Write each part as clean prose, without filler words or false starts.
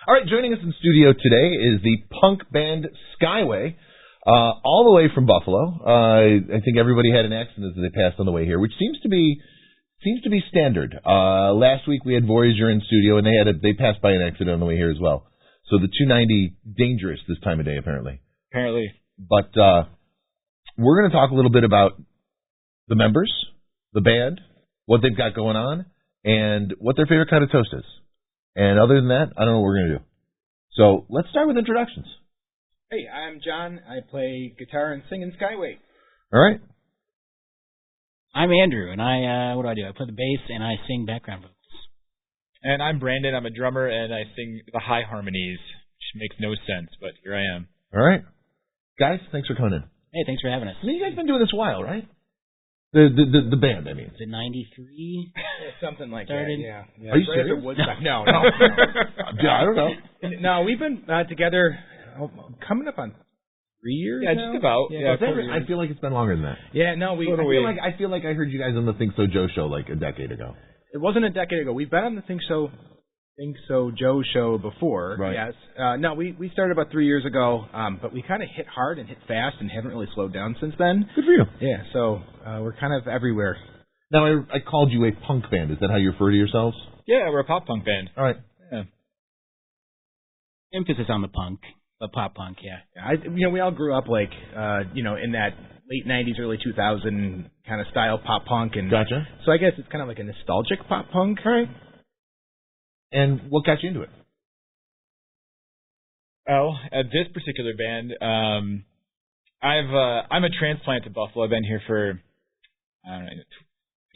All right, joining us in studio today is the punk band Skyway, all the way from Buffalo. I think everybody had an accident as they passed on the way here, which seems to be standard. Last week we had Voyager in studio, and they passed by an accident on the way here as well. So the 290 dangerous this time of day, apparently. But we're going to talk a little bit about the members, the band, what they've got going on, and what their favorite kind of toast is. And other than that, I don't know what we're going to do. So let's start with introductions. Hey, I'm John. I play guitar and sing in Skyway. All right. I'm Andrew, and what do? I play the bass and I sing background vocals. And I'm Brandon. I'm a drummer, and I sing the high harmonies, which makes no sense, but here I am. All right. Guys, thanks for coming in. Hey, thanks for having us. I mean, you guys been doing this a while, right? The band, I mean. Is it 93? Something like Started? that, yeah. Are you serious? No. I don't know. No, we've been together coming up on 3 years Yeah, now? just about. Yeah, I feel like it's been longer than that. Yeah, no, I feel like I heard you guys on the Think So Joe show like a decade ago. It wasn't a decade ago. We've been on the Think So Joe show before. Right. Yes. No, we started about 3 years ago, but we kind of hit hard and hit fast and haven't really slowed down since then. Good for you. Yeah, so we're kind of everywhere. Now, I called you a punk band. Is that how you refer to yourselves? Yeah, we're a pop punk band. All right. Yeah. Emphasis on the punk, the pop punk, yeah. We all grew up like, in that late 90s, early 2000 kind of style pop punk. And Gotcha. So I guess it's kind of like a nostalgic pop punk. Right. And what got you into it? Well, at this particular band, I'm a transplant to Buffalo. I've been here for,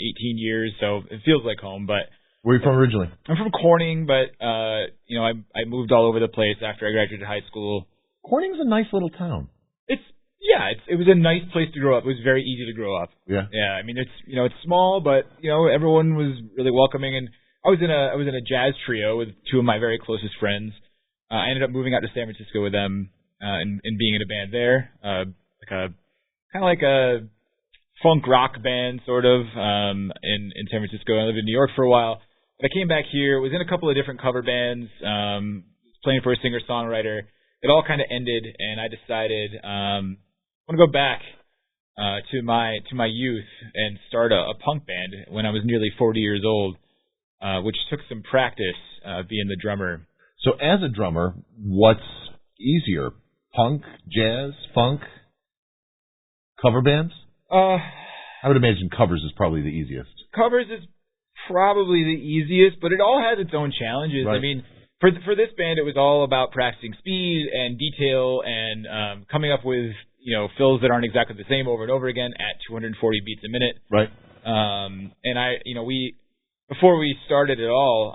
18 years, so it feels like home, but... Where are you from originally? I'm from Corning, but, I moved all over the place after I graduated high school. Corning's a nice little town. It was a nice place to grow up. It was very easy to grow up. Yeah. Yeah, I mean, it's small, but, everyone was really welcoming, and I was in a jazz trio with two of my very closest friends. I ended up moving out to San Francisco with them, and being in a band there, kind of like a funk rock band, sort of, in San Francisco. I lived in New York for a while. But I came back here, was in a couple of different cover bands, playing for a singer-songwriter. It all kind of ended, and I decided I want to go back to my youth and start a punk band when I was nearly 40 years old, which took some practice being the drummer. So as a drummer, what's easier? Punk, jazz, funk, cover bands? I would imagine covers is probably the easiest. Covers is probably the easiest, but it all has its own challenges. Right. I mean, for this band, it was all about practicing speed and detail and coming up with fills that aren't exactly the same over and over again at 240 beats a minute. Right. And before we started it all,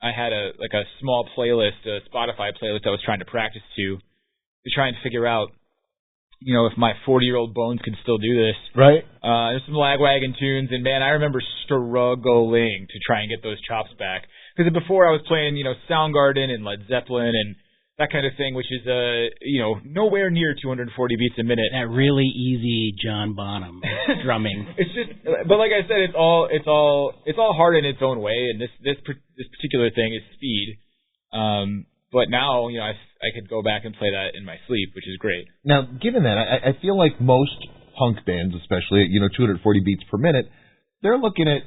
I had a small playlist, a Spotify playlist I was trying to practice to try and figure out, if my 40-year-old bones could still do this. Right. There's some Lagwagon tunes, and man, I remember struggling to try and get those chops back. Because before I was playing, Soundgarden and Led Zeppelin and that kind of thing, which is, nowhere near 240 beats a minute. That really easy John Bonham drumming. It's just, but like I said, it's all hard in its own way, and this particular thing is speed. But now, I could go back and play that in my sleep, which is great. Now, given that, I feel like most punk bands, especially at 240 beats per minute, they're looking at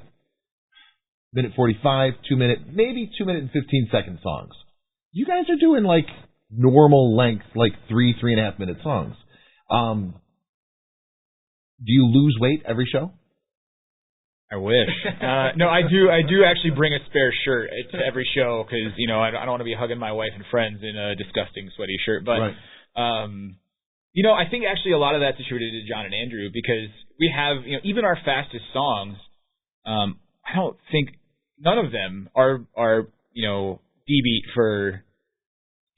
minute 45, 2 minute, maybe 2 minute and 15 second songs. You guys are doing like normal length, like 3.5 minute songs. Do you lose weight every show? I wish. No, I do actually bring a spare shirt to every show because, I don't want to be hugging my wife and friends in a disgusting sweaty shirt. But, right. I think actually a lot of that's attributed to John and Andrew because we have, even our fastest songs, I don't think none of them are D-beat for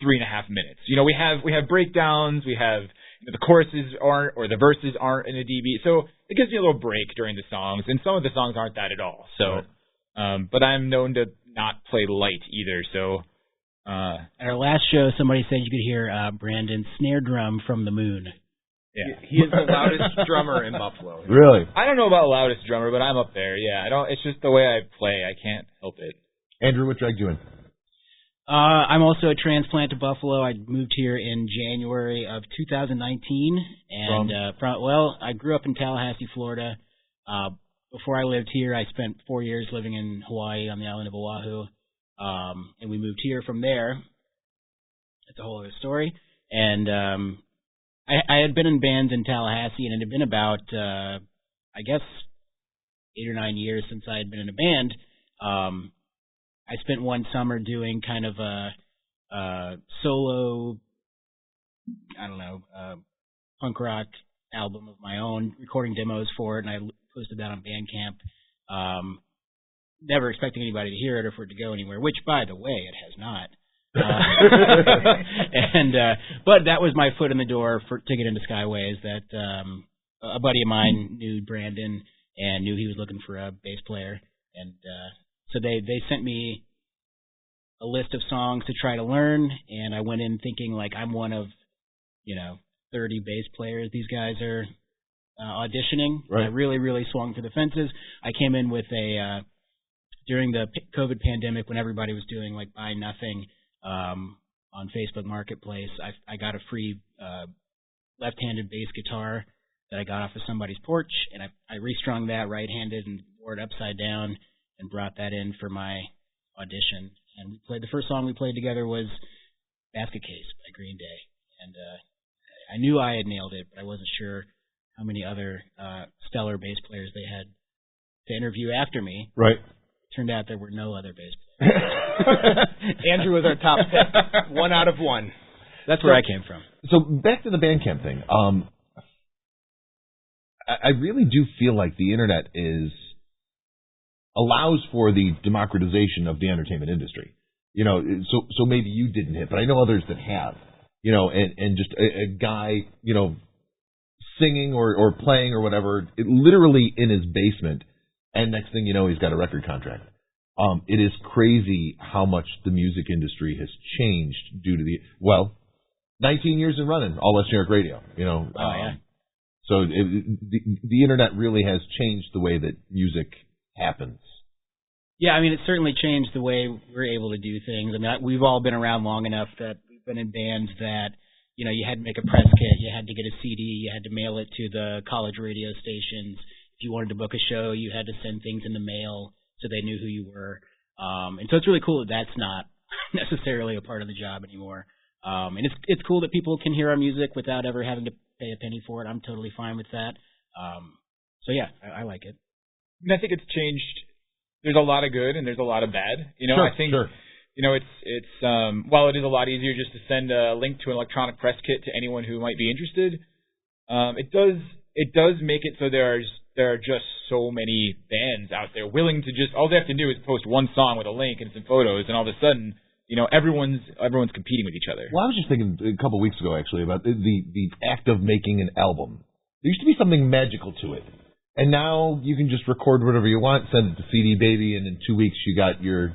3.5 minutes. We have breakdowns, we have the choruses aren't, or the verses aren't in a D-beat, so it gives me a little break during the songs, and some of the songs aren't that at all. So, right. But I'm known to not play light either. So, at our last show, somebody said you could hear Brandon's snare drum from the moon. Yeah, he is the loudest drummer in Buffalo. Really? I don't know about loudest drummer, but I'm up there. Yeah, I don't. It's just the way I play. I can't help it. Andrew, what dragged you in? I'm also a transplant to Buffalo. I moved here in January of 2019, and I grew up in Tallahassee, Florida. Before I lived here, I spent 4 years living in Hawaii on the island of Oahu, and we moved here from there. It's a whole other story. And I had been in bands in Tallahassee, and it had been about, I guess, 8 or 9 years since I had been in a band. I spent one summer doing kind of a solo, punk rock album of my own, recording demos for it, and I posted that on Bandcamp. Never expecting anybody to hear it or for it to go anywhere, which, by the way, it has not. But that was my foot in the door to get into Skyway. Is that a buddy of mine knew Brandon and knew he was looking for a bass player, and so they sent me a list of songs to try to learn, and I went in thinking like I'm one of 30 bass players these guys are auditioning. Right. I really swung for the fences. I came in with during the COVID pandemic when everybody was doing like buy nothing on Facebook Marketplace, I got a free left-handed bass guitar that I got off of somebody's porch, and I restrung that right-handed and wore it upside down and brought that in for my audition. And the first song we played together was Basket Case by Green Day. And I knew I had nailed it, but I wasn't sure how many other stellar bass players they had to interview after me. Right. Turned out there were no other bass players. Andrew was our top pick. 1 out of 1. That's where I came from. So back to the Bandcamp thing. I really do feel like the internet allows for the democratization of the entertainment industry. So maybe you didn't hit, but I know others that have. And just a guy, singing or playing or whatever, literally in his basement, and next thing you know, he's got a record contract. It is crazy how much the music industry has changed due to 19 years in running, All West New York Radio. Yeah. So the internet really has changed the way that music happens. Yeah, I mean, it certainly changed the way we're able to do things. I mean, we've all been around long enough that we've been in bands that, you had to make a press kit, you had to get a CD, you had to mail it to the college radio stations. If you wanted to book a show, you had to send things in the mail so they knew who you were. And so it's really cool that that's not necessarily a part of the job anymore. And it's cool that people can hear our music without ever having to pay a penny for it. I'm totally fine with that. So yeah, I like it. And I think it's changed. There's a lot of good and there's a lot of bad. Sure, I think sure. It's while it is a lot easier just to send a link to an electronic press kit to anyone who might be interested, it does make it so there are just so many bands out there willing to just all they have to do is post one song with a link and some photos, and all of a sudden, everyone's competing with each other. Well, I was just thinking a couple of weeks ago, actually, about the act of making an album. There used to be something magical to it. And now you can just record whatever you want, send it to CD Baby, and in 2 weeks you got your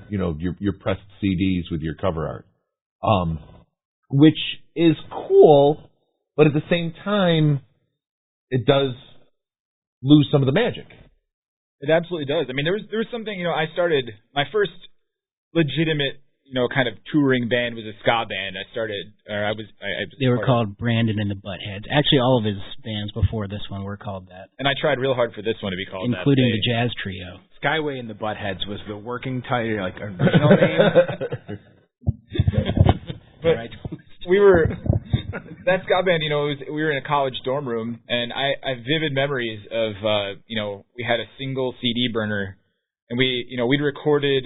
pressed CDs with your cover art. Which is cool, but at the same time, it does lose some of the magic. It absolutely does. I mean, there was something, I started, my first legitimate, kind of touring band was a ska band. They were called Brandon and the Buttheads. Actually, all of his bands before this one were called that. And I tried real hard for this one to be called that. Including the Jazz Trio. Skyway and the Buttheads was the working title, like original name. But right. That ska band, we were in a college dorm room, and I have vivid memories of, we had a single CD burner, and we'd recorded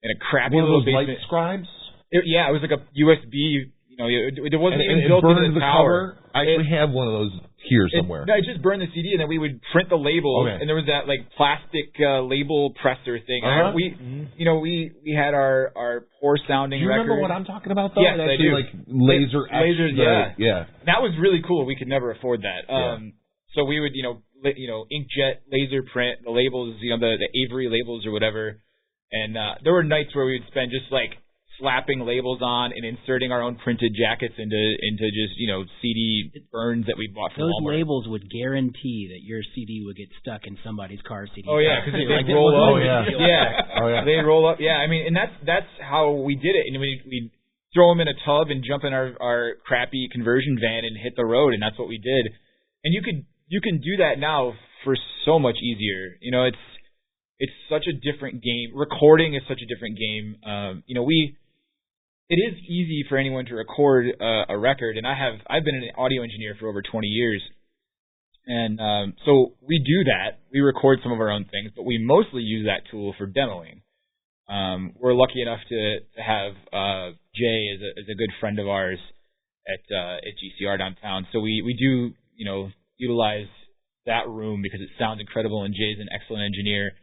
in a crappy little basement. One of those light scribes? It was like a USB, it wasn't even and built into the power. Cover? I actually have one of those here somewhere. I just burned the CD, and then we would print the label, and there was that like plastic label presser thing. Uh-huh. We had our poor sounding. Do you remember record. what I'm talking about, though? Yes, I do. Like lasers, yeah. That was really cool. We could never afford that. So we would, inkjet laser print the labels, the Avery labels or whatever. And there were nights where we would spend just like slapping labels on and inserting our own printed jackets into just, CD burns that we bought from Those Walmart. labels would guarantee that your CD would get stuck in somebody's car CD. Oh yeah, because like they roll up. Oh yeah. Oh yeah. They roll up. Yeah, I mean, and that's how we did it. And we throw them in a tub and jump in our crappy conversion van and hit the road, and that's what we did. And you can do that now for so much easier. It's such a different game. Recording is such a different game. It is easy for anyone to record a record, and I've been an audio engineer for over 20 years, and so we do that. We record some of our own things, but we mostly use that tool for demoing. We're lucky enough to have Jay as a good friend of ours at GCR downtown, so we do utilize that room because it sounds incredible, and Jay's an excellent engineer.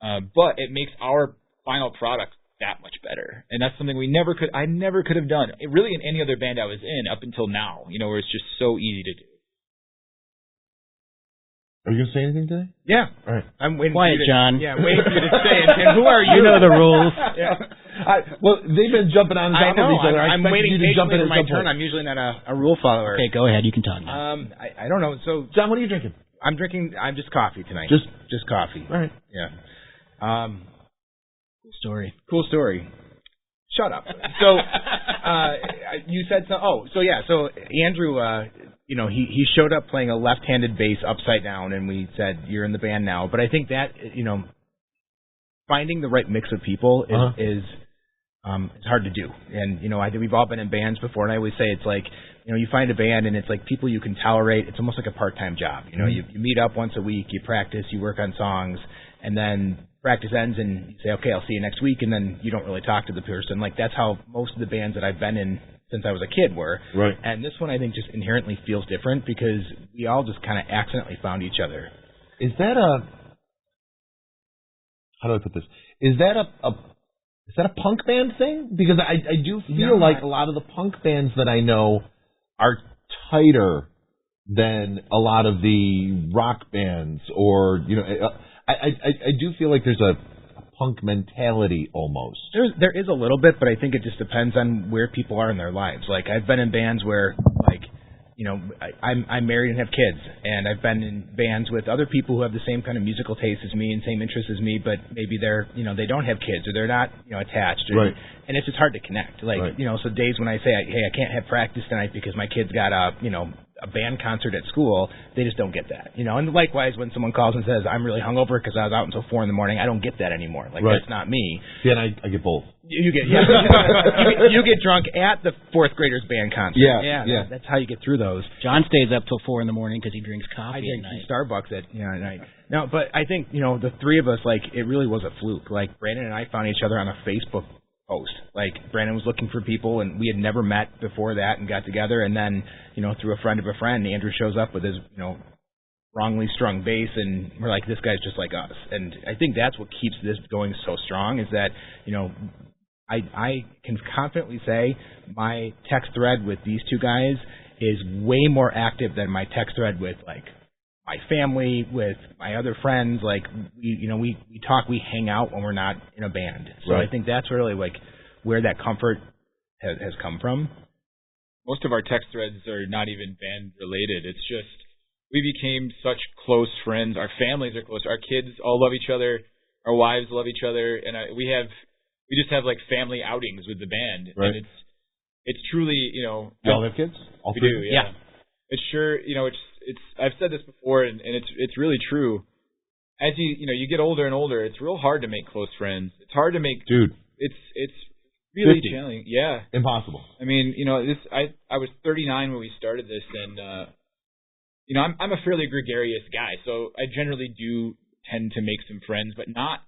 But it makes our final product that much better, and that's something I never could have done really in any other band I was in up until now. Where it's just so easy to do. Are you gonna say anything today? Yeah. All right. I'm waiting. Quiet, John. Yeah, waiting for you to say it. And who are you? You know the rules. Yeah. Well, they've been jumping on I top of know. each other. I'm expected waiting you to jump in patiently for at my some turn. point. I'm usually not a rule follower. Okay, go ahead. You can talk now. I don't know. So John, what are you drinking? I'm just coffee tonight. Just coffee. All right. Yeah. Cool story. Shut up. So, you said so. Oh, so yeah. So Andrew, he showed up playing a left-handed bass upside down, and we said, "You're in the band now." But I think that finding the right mix of people is it's hard to do. And I think we've all been in bands before, and I always say it's like you find a band, and it's like people you can tolerate. It's almost like a part-time job. You meet up once a week, you practice, you work on songs, and then practice ends and you say, okay, I'll see you next week, and then you don't really talk to the person. Like, that's how most of the bands that I've been in since I was a kid were. Right. And this one, I think, just inherently feels different because we all just kind of accidentally found each other. Is that how do I put this? Is that a punk band thing? Because I do feel like a lot of the punk bands that I know are tighter than a lot of the rock bands, or I do feel like there's a punk mentality almost. There is a little bit, but I think it just depends on where people are in their lives. Like, I've been in bands where, like, I'm married and have kids, and I've been in bands with other people who have the same kind of musical taste as me and same interests as me, but maybe they're, they don't have kids, or they're not, attached. Or, right. And it's just hard to connect. Like, right. So days when I say, hey, I can't have practice tonight because my kid's got a band concert at school, they just don't get that. And likewise, when someone calls and says, I'm really hungover because I was out until 4 a.m, I don't get that anymore. Like, right. That's not me. Yeah, and I get both. You get you get drunk at the fourth graders band concert. Yeah. That's how you get through those. John stays up till 4 a.m. because he drinks coffee I drink at night. Starbucks at night. No, but I think the three of us, like, it really was a fluke. Like, Brandon and I found each other on a Facebook post. Like, Brandon was looking for people, and we had never met before that, and got together, and then through a friend of a friend, Andrew shows up with his wrongly strung bass, and we're like, this guy's just like us. And I think that's what keeps this going so strong, is that I can confidently say my text thread with these two guys is way more active than my text thread with, like, my family, with my other friends. Like, we talk, we hang out when we're not in a band. So right. I think that's really, like, where that comfort has come from. Most of our text threads are not even band related. It's just we became such close friends. Our families are close. Our kids all love each other. Our wives love each other, and we just have like family outings with the band. Right. And it's truly, You all have kids? All we three? do, yeah. It's sure, it's I've said this before, and it's really true. As you get older and older, it's real hard to make close friends. It's hard to make. Dude. It's really 50. challenging. Yeah. Impossible. I mean, I was 39 when we started this, and I'm a fairly gregarious guy, so I generally do tend to make some friends, but not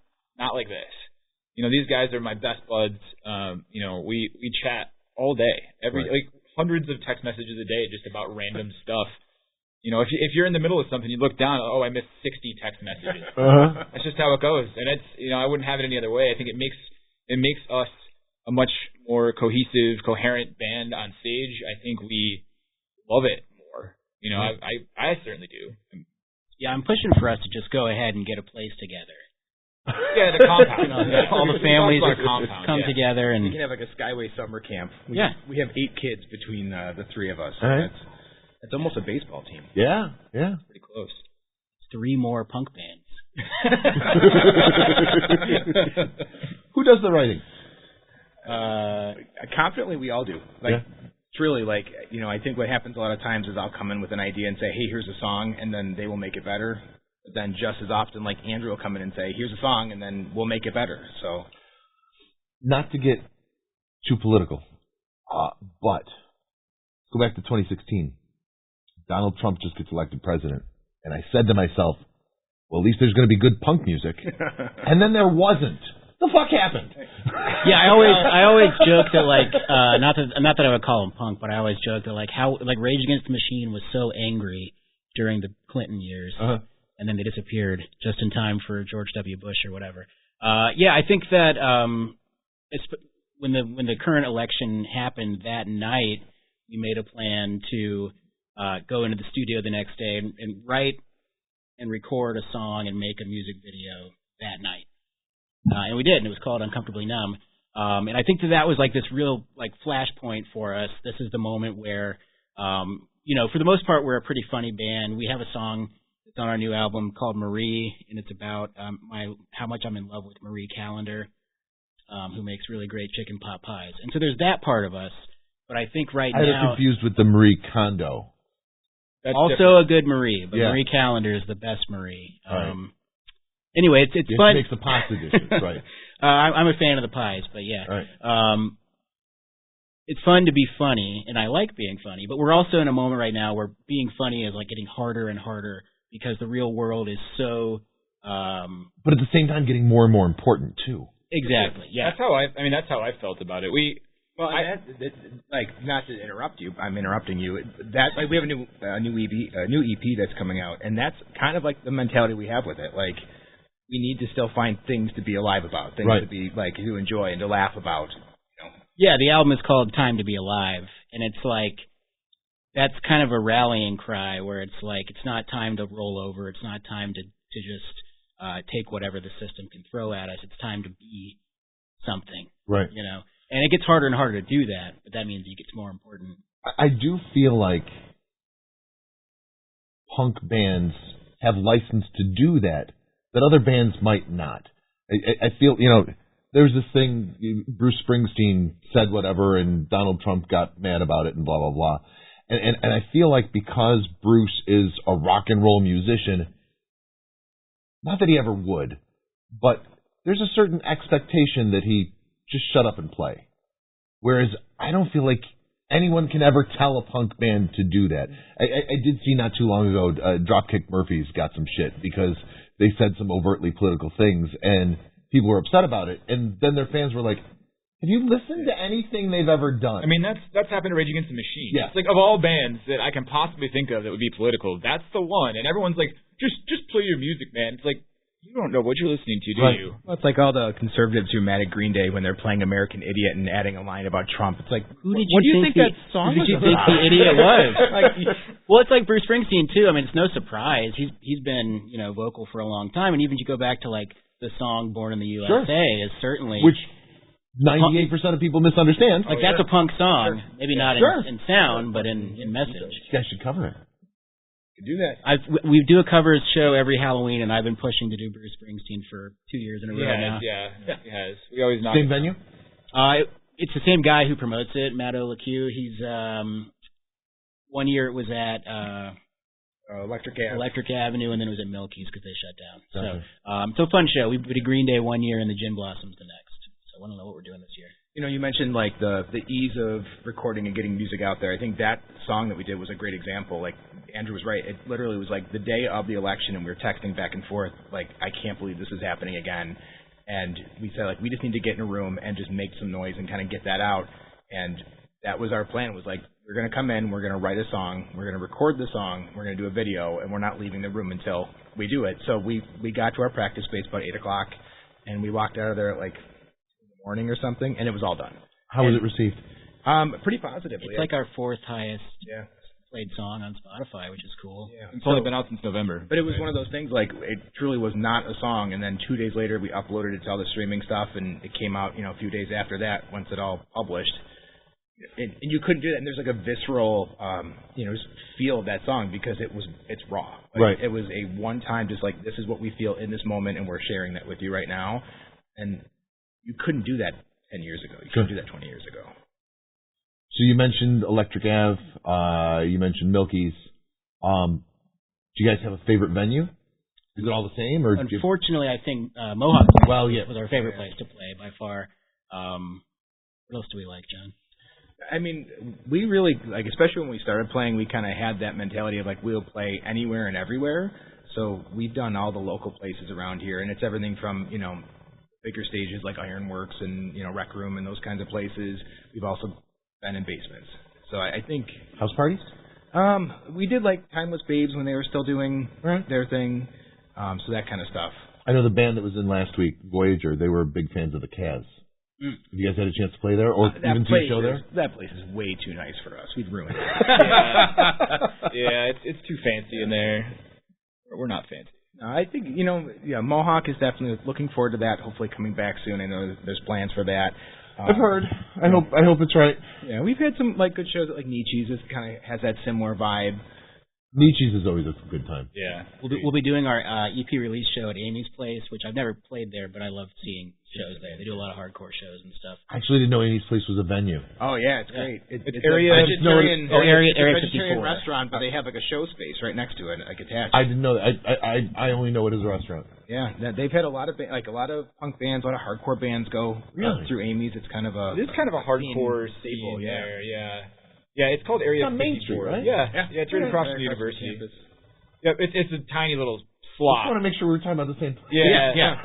like this. These guys are my best buds. We chat all day, like hundreds of text messages a day, just about random stuff. If you're in the middle of something, you look down, oh, I missed 60 text messages. That's just how it goes, and it's I wouldn't have it any other way. I think it makes us a much more cohesive, coherent band on stage. I think we love it more. I certainly do. Yeah, I'm pushing for us to just go ahead and get a place together. Yeah, the compound. All the families come Yeah. together, and We can have like a Skyway summer camp. We have 8 kids between the 3 of us. So All right. it's almost a baseball team. Yeah. Pretty close. 3 more punk bands. Who does the writing? Confidently, we all do. It's really like, I think what happens a lot of times is I'll come in with an idea and say, hey, here's a song, and then they will make it better. But then just as often, like Andrew will come in and say, here's a song, and then we'll make it better. So, Not to get too political, but go back to 2016. Donald Trump just gets elected president, and I said to myself, well, at least there's going to be good punk music. And then there wasn't. The fuck happened? Yeah, I always joke that not that I would call them punk, but I always joke that how Rage Against the Machine was so angry during the Clinton years, and then they disappeared just in time for George W. Bush or whatever. I think that when the current election happened that night, we made a plan to go into the studio the next day and write and record a song and make a music video that night. And we did, and it was called Uncomfortably Numb. And I think that was this real flashpoint for us. This is the moment where, for the most part, we're a pretty funny band. We have a song that's on our new album called Marie, and it's about how much I'm in love with Marie Callender, who makes really great chicken pot pies. And so there's that part of us. But I think now... I was confused with the Marie Kondo. That's also different. A good Marie, but Marie Callender is the best Marie. Anyway, it's fun. She makes the pasta dishes, right? I'm a fan of the pies, but yeah. Right. It's fun to be funny, and I like being funny, but we're also in a moment right now where being funny is getting harder and harder because the real world is so... but at the same time getting more and more important, too. Exactly, yeah. That's how I felt about it. Not to interrupt you, I'm interrupting you. We have a new EP that's coming out, and that's kind of the mentality we have with it. We need to still find things to be alive about, things to be to enjoy and to laugh about. Yeah, the album is called Time to Be Alive, and it's that's kind of a rallying cry where it's it's not time to roll over, it's not time to just take whatever the system can throw at us. It's time to be something, right? And it gets harder and harder to do that, but that means it gets more important. I do feel like punk bands have license to do that other bands might not. I feel, there's this thing, Bruce Springsteen said whatever, and Donald Trump got mad about it, and blah, blah, blah. And I feel like because Bruce is a rock and roll musician, not that he ever would, but there's a certain expectation that he just shut up and play. Whereas I don't feel like anyone can ever tell a punk band to do that. I did see not too long ago, Dropkick Murphys got some shit because they said some overtly political things, and people were upset about it. And then their fans were like, have you listened to anything they've ever done? I mean, that's happened to Rage Against the Machine. Yeah. It's of all bands that I can possibly think of that would be political, that's the one. And everyone's like, just play your music, man. It's you don't know what you're listening to, do you? Well, it's all the conservatives who are mad at Green Day when they're playing American Idiot and adding a line about Trump. It's what do you think that song was about? Who did you think the idiot was? Well, it's like Bruce Springsteen, too. I mean, it's no surprise. He's been, vocal for a long time. And even if you go back to, the song Born in the USA is certainly... Which 98% of people misunderstand. That's a punk song. Sure. Maybe not in sound, but in message. You guys should cover it. Do that. We do a covers show every Halloween, and I've been pushing to do Bruce Springsteen for 2 years in a row now. Yeah, he has. We always knock Same venue? It's the same guy who promotes it, Matt O'Leque. He's 1 year it was at Electric Avenue, and then it was at Milky's because they shut down. Okay. So fun show. We did Green Day 1 year and the Gin Blossoms the next. So I don't know what we're doing this year. You mentioned the ease of recording and getting music out there. I think that song that we did was a great example. Andrew was right. It literally was the day of the election, and we were texting back and forth I can't believe this is happening again. And we said we just need to get in a room and just make some noise and kind of get that out. And that was our plan. Was we're going to come in, we're going to write a song, we're going to record the song, we're going to do a video, and we're not leaving the room until we do it. So we got to our practice space about 8:00, and we walked out of there at morning or something, and it was all done. How was it received? Pretty positively. It's our 4th highest played song on Spotify, which is cool. Yeah. It's only been out since November. But it was one of those things, like, it truly was not a song, and then 2 days later we uploaded it to all the streaming stuff, and it came out, a few days after that, once it all published. And you couldn't do that, and there's like a visceral, just feel of that song because it's raw. Like, right. It was a one-time, just like, this is what we feel in this moment, and we're sharing that with you right now. And you couldn't do that 10 years ago. You couldn't do that 20 years ago. So you mentioned Electric Ave, you mentioned Milky's. Do you guys have a favorite venue? Is it all the same? Or Unfortunately, I think Mohawk was our favorite place to play by far. What else do we like, John? I mean, we really, like, especially when we started playing, we kind of had that mentality of, like, we'll play anywhere and everywhere. So we've done all the local places around here, and it's everything from, bigger stages like Ironworks and, Rec Room and those kinds of places. We've also been in basements. So I think... House parties? We did, like, Timeless Babes when they were still doing their thing, so that kind of stuff. I know the band that was in last week, Voyager, they were big fans of the Cavs. Have you guys had a chance to play there, or even see a show there? That place is way too nice for us. We'd ruin it. It's too fancy in there. We're not fancy. I think Mohawk is definitely looking forward to that. Hopefully coming back soon. I know there's plans for that. I've heard. I hope it's right. Yeah, we've had some good shows like Nietzsche's. It kind of has that similar vibe. Nietzsche's is always a good time. Yeah. We'll be doing our EP release show at Amy's Place, which I've never played there, but I love seeing shows there. They do a lot of hardcore shows and stuff. I actually didn't know Amy's Place was a venue. Oh yeah, it's great. It's Area 54 54 restaurant, but they have like a show space right next to it, like attached. I didn't know that. I only know it as a restaurant. Yeah, they've had a lot of punk bands, a lot of hardcore bands go through Amy's. It's kind of a hardcore staple there. Yeah, it's called Area 54. Main Street, right? Yeah, it's right across from the university. Yeah, it's a tiny little slot. I just want to make sure we're talking about the same place. Yeah.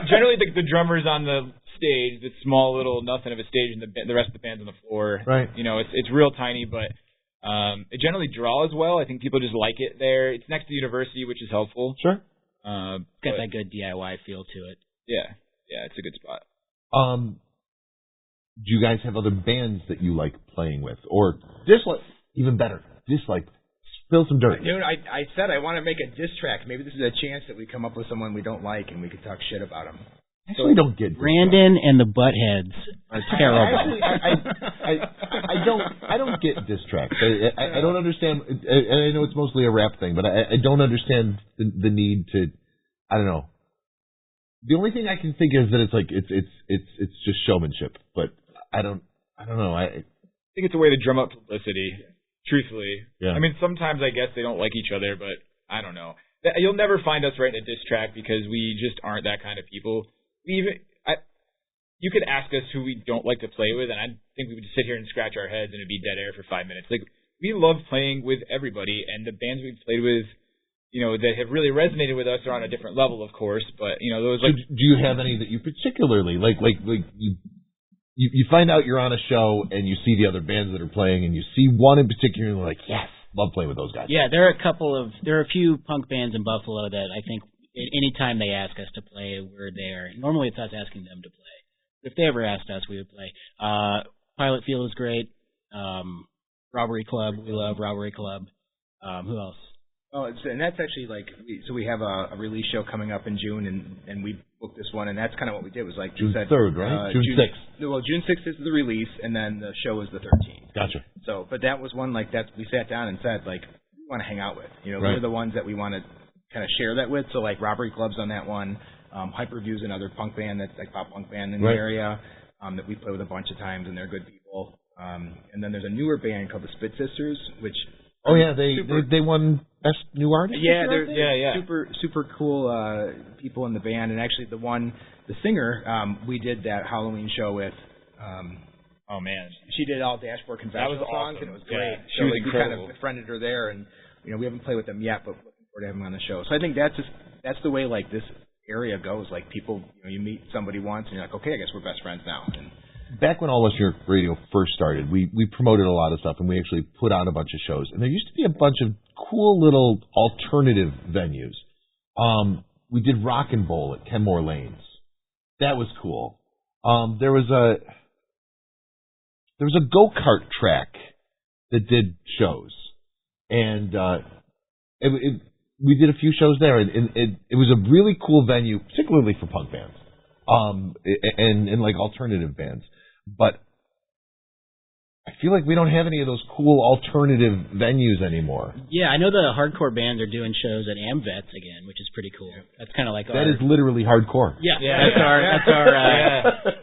Generally the drummer's on the stage, the small little nothing of a stage, and the rest of the band's on the floor. Right. It's real tiny, but it generally draws well. I think people just like it there. It's next to the university, which is helpful. Sure. It's got that good DIY feel to it. Yeah, it's a good spot. Do you guys have other bands that you like playing with? Or dislike, even better, dislike, spill some dirt. Dude, I said I want to make a diss track. Maybe this is a chance that we come up with someone we don't like and we could talk shit about them. Actually, don't get Brandon and the Buttheads are terrible. I don't get diss tracks. I don't understand, and I know it's mostly a rap thing, but I don't understand the need to, I don't know. The only thing I can think is that it's just showmanship, but I don't know. I think it's a way to drum up publicity. Truthfully, yeah. I mean, sometimes I guess they don't like each other, but I don't know. You'll never find us writing a diss track because we just aren't that kind of people. You could ask us who we don't like to play with, and I think we would just sit here and scratch our heads and it'd be dead air for 5 minutes. Like, we love playing with everybody, and the bands we've played with, that have really resonated with us are on a different level, of course. But those like. So do you have any that you particularly like you find out you're on a show and you see the other bands that are playing and you see one in particular and you're like, yes, love playing with those guys. Yeah, there are a few punk bands in Buffalo that I think anytime they ask us to play, we're there. Normally it's us asking them to play. If they ever asked us, we would play. Pilot Field is great. Robbery Club, we love Robbery Club. Who else? Oh, and that's actually we have a release show coming up in June, and we booked this one, and that's kind of what we did was like June 3rd, right? June 6th. Well, June 6th is the release, and then the show is the 13th. Gotcha. So, but that was one that we sat down and said we want to hang out with. Right. We're the ones that we want to kind of share that with. So Robbery Club's on that one. Hyperview's another punk band that's pop punk band in the area that we play with a bunch of times, and they're good people. And then there's a newer band called the Spit Sisters, which they won Best New Artist. Yeah, they're super cool people in the band, and actually the singer we did that Halloween show with. Oh man, she did all Dashboard Confessional songs, and it was great. Yeah, she was incredible. We kind of befriended her there, and we haven't played with them yet, but looking forward to having them on the show. So I think that's the way this area goes. People, you meet somebody once, and you're like, okay, I guess we're best friends now. And back when All WNY Radio first started, we promoted a lot of stuff, and we actually put on a bunch of shows. And there used to be a bunch of cool little alternative venues. We did Rock and Bowl at Kenmore Lanes. That was cool. There was a go-kart track that did shows. and we did a few shows there, and it was a really cool venue, particularly for punk bands, and like alternative bands. But I feel like we don't have any of those cool alternative venues anymore. Yeah, I know the hardcore bands are doing shows at AmVets again, which is pretty cool. That's kind of like that is literally hardcore. Yeah. That's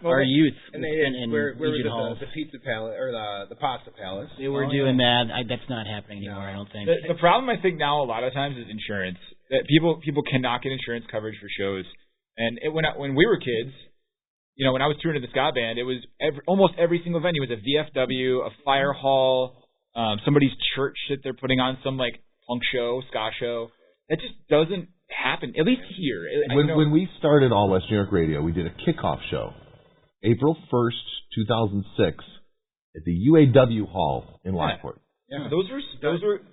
our youth. And where was the Pizza Palace or the Pasta Palace? They were doing that. That's not happening anymore. I don't think. The problem I think now a lot of times is insurance. That people cannot get insurance coverage for shows. And when we were kids, you know, when I was touring with the ska band, it was almost every single venue was a VFW, a fire hall, somebody's church that they're putting on some like punk show, ska show. That just doesn't happen, at least here. When we started All West New York Radio, we did a kickoff show, April 1st, 2006, at the UAW Hall in Lockport. Yeah, those were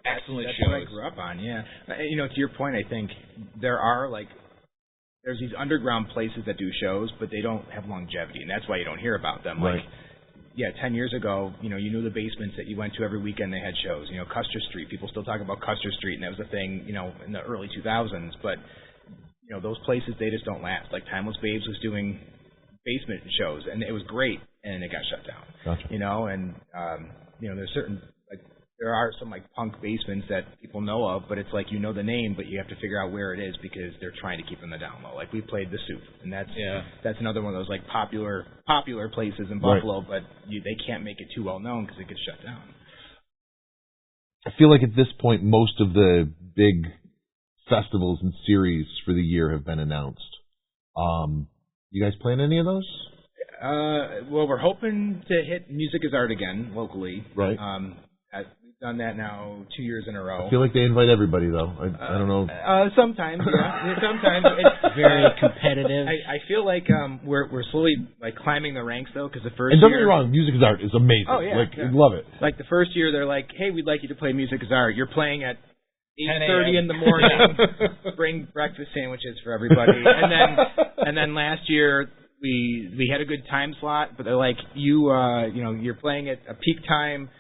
excellent shows. That's what I grew up on. Yeah, you know, to your point, I think there's these underground places that do shows, but they don't have longevity, and that's why you don't hear about them. Right. Like, yeah, 10 years ago, you know, you knew the basements that you went to every weekend. They had shows. You know, Custer Street. People still talk about Custer Street, and that was a thing, you know, in the early 2000s. But you know, those places, they just don't last. Like Timeless Babes was doing basement shows, and it was great, and it got shut down. Gotcha. You know, and you know, there's certain there are some like punk basements that people know of, but it's like you know the name, but you have to figure out where it is because they're trying to keep them the down low. Like we played the Soup, and that's another one of those like popular places in Buffalo, but they can't make it too well known because it gets shut down. I feel like at this point, most of the big festivals and series for the year have been announced. You guys plan any of those? Well, we're hoping to hit Music is Art again locally. Right. We've done that now 2 years in a row. I feel like they invite everybody, though. I don't know. Sometimes, yeah. Sometimes it's very competitive. I feel like we're slowly like climbing the ranks though, because the first and don't year, get me wrong, Music is Art is amazing. Oh yeah, I love it. Like the first year, they're like, "Hey, we'd like you to play Music is Art. You're playing at 8:30 in the morning. Bring breakfast sandwiches for everybody." And then last year we had a good time slot, but they're like, you know, you're playing at a peak time.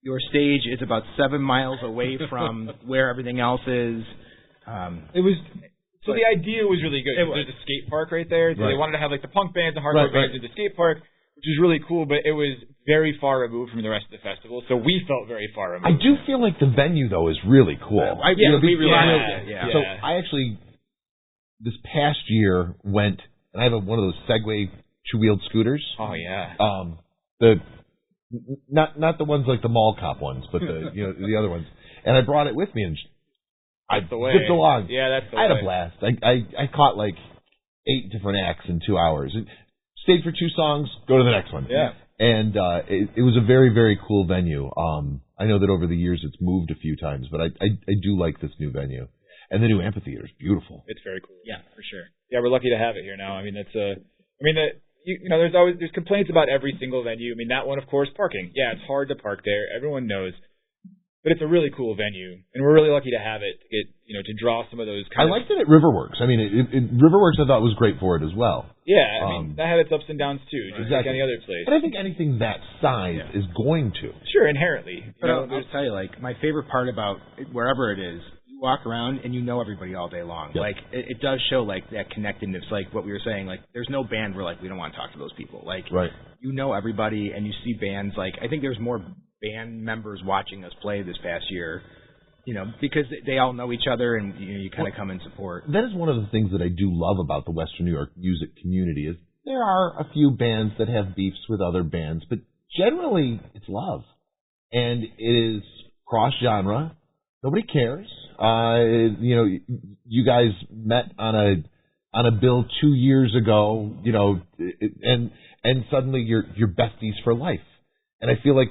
Your stage is about 7 miles away from where everything else is. The idea was really good. There's a skate park right there. So they wanted to have like the punk bands and hardcore bands at the skate park, which is really cool, but it was very far removed from the rest of the festival, so we felt very far removed. I do feel like the venue, though, is really cool. We realized it. So I actually, this past year, went, and I have one of those Skyway two-wheeled scooters. Oh, yeah. Not the ones like the mall cop ones, but the other ones. And I brought it with me, and I zipped along. Yeah, that's the way. I had a blast. I caught like 8 different acts in 2 hours. Stayed for 2 songs, go to the next one. Yeah. And it was a very, very cool venue. I know that over the years it's moved a few times, but I do like this new venue. And the new amphitheater is beautiful. It's very cool. Yeah, for sure. Yeah, we're lucky to have it here now. I mean, there's complaints about every single venue. I mean, that one, of course, parking. Yeah, it's hard to park there. Everyone knows. But it's a really cool venue, and we're really lucky to have it to draw some of those I liked it at Riverworks. I mean, Riverworks I thought was great for it as well. Yeah, I mean, that had its ups and downs too, just like any other place. But I think anything that size is going to. Sure, inherently. But I'll tell you, like, my favorite part about wherever it is, you walk around and you know everybody all day long. Yep. Like, it does show, like, that connectedness, like what we were saying. Like, there's no band where, like, we don't want to talk to those people. Like, you know everybody, and you see bands. Like, I think there's more band members watching us play this past year, because they all know each other, and you kind of come and support. That is one of the things that I do love about the Western New York music community is there are a few bands that have beefs with other bands, but generally it's love, and it is cross-genre. Nobody cares. You guys met on a bill 2 years ago, and suddenly you're besties for life, and I feel like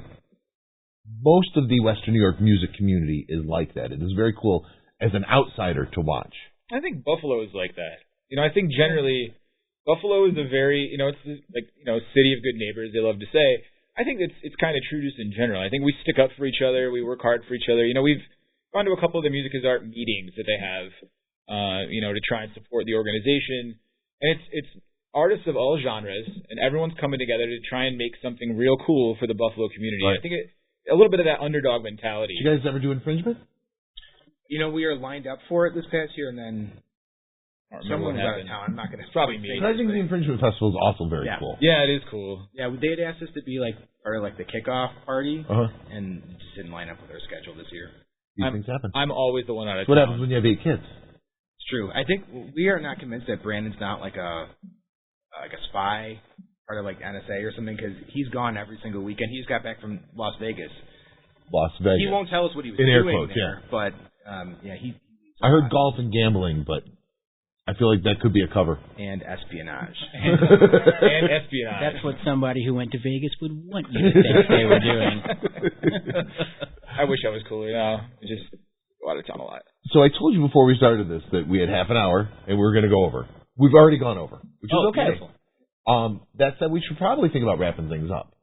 most of the Western New York music community is like that. It is very cool as an outsider to watch. I think Buffalo is like that. I think generally Buffalo is a very, it's like, city of good neighbors, they love to say. I think it's kind of true just in general. I think we stick up for each other. We work hard for each other. We've gone to a couple of the Music is Art meetings that they have, to try and support the organization. And it's artists of all genres, and everyone's coming together to try and make something real cool for the Buffalo community. Right. I think a little bit of that underdog mentality. Did you guys ever do infringement? You know, we are lined up for it this past year, and then someone was out of town. I'm not going to. Probably me. But I think the infringement festival is also very Yeah. cool. Yeah, it is cool. Yeah, they had asked us to be like part of like the kickoff party, Uh-huh. and it just didn't line up with our schedule this year. These things happen. I'm always the one out of What town. happens when you have 8 kids? It's true. I think we are not convinced that Brandon's not like a spy, part of like NSA or something, because he's gone every single weekend. He just got back from Las Vegas. Las Vegas. He won't tell us what he was In air doing quotes, there, but yeah, he. I heard golf and gambling, but I feel like that could be a cover. And espionage. and espionage. That's what somebody who went to Vegas would want you to think they were doing. I wish I was cooler. No, I just go out of town a lot. So I told you before we started this that we had half an hour and we were going to go over. We've already gone over, which is okay. Beautiful. That said, we should probably think about wrapping things up.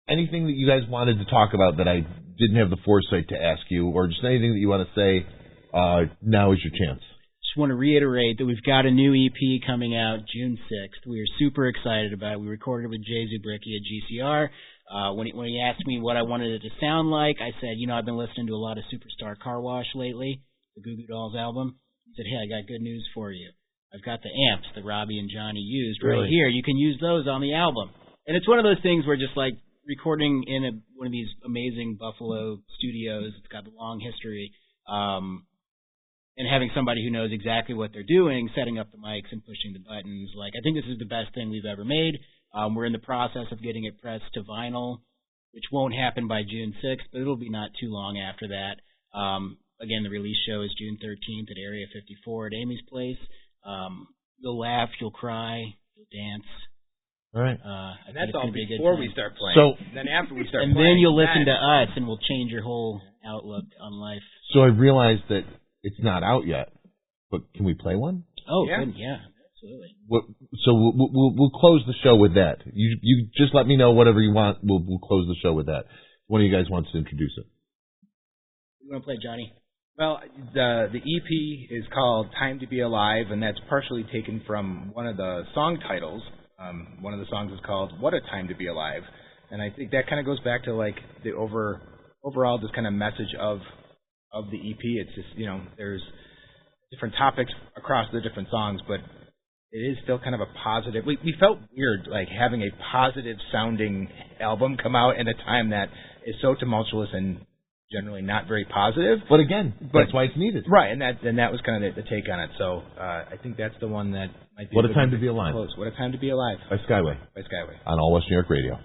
Anything that you guys wanted to talk about that I didn't have the foresight to ask you, or just anything that you want to say, now is your chance. Just want to reiterate that we've got a new EP coming out June 6th. We are super excited about it. We recorded it with Jay Zubricki at GCR. When he asked me what I wanted it to sound like, I said, I've been listening to a lot of Superstar Car Wash lately, the Goo Goo Dolls album. He said, hey, I got good news for you. I've got the amps that Robbie and Johnny used right here. You can use those on the album. And it's one of those things where just like recording in one of these amazing Buffalo studios, it's got a long history, and having somebody who knows exactly what they're doing, setting up the mics and pushing the buttons. Like, I think this is the best thing we've ever made. We're in the process of getting it pressed to vinyl, which won't happen by June 6th, but it'll be not too long after that. Again, the release show is June 13th at Area 54 at Amy's Place. You'll laugh, you'll cry, you'll dance. All right. And that's all before we start playing. So, then after we start and playing. then you'll listen to us, and we'll change your whole outlook on life. So I realized that it's not out yet, but can we play one? Oh, Yeah. good. Yeah, absolutely. So we'll close the show with that. You just let me know whatever you want. We'll close the show with that. One of you guys wants to introduce it. You want to play, Johnny? Well, the EP is called Time to Be Alive, and that's partially taken from one of the song titles. One of the songs is called What a Time to Be Alive. And I think that kind of goes back to like the overall just kind of message of the EP. It's just, there's different topics across the different songs, but it is still kind of a positive. We felt weird like having a positive sounding album come out at a time that is so tumultuous and generally not very positive. But again, that's why it's needed. Right, and that was kind of the take on it. So I think that's the one that might be What a Time to Be Alive. Close. What a Time to Be Alive. By Skyway. By Skyway. On All West New York Radio.